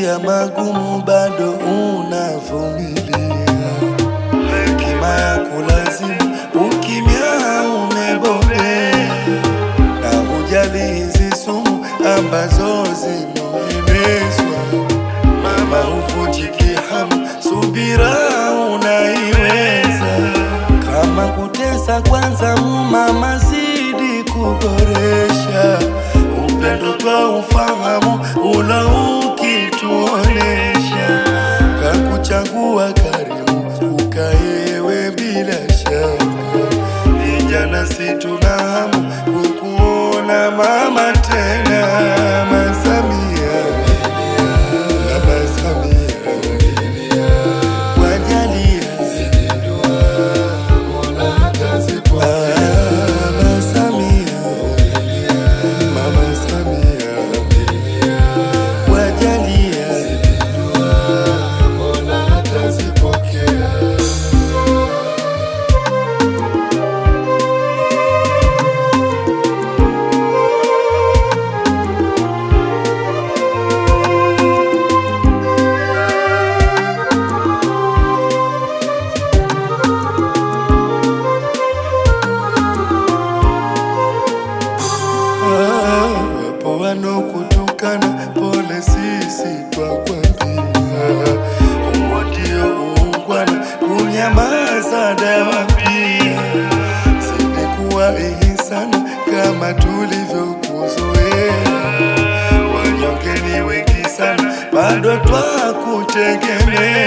unapitia magumu bado unavumilia. Hekima ya kulazimu ukimya umebobea, na hujali hizi sumu ambazo zinaenezwa. Mama huvunjiki hamu, subira unaiweza. Kama kutesa kwanza mama zidi kuboresha. Upendo twa ufahamu ula ukituonesha. Kakuchagua karimu ukaewe bila shaka. Vijana situna hamu kukuona mama tena. Mama Samia, Mama Samia, wajalia Mama Samia, Mama Samia, wajalia wapo wanokutukana, pole sisi twakwambia. Huo ndio uungwana, kunyamaza dawa pia. Zimekuwa ihsani kama tulivyokuzoea. Wanyonge ni wengi sana, bado twakutegemea.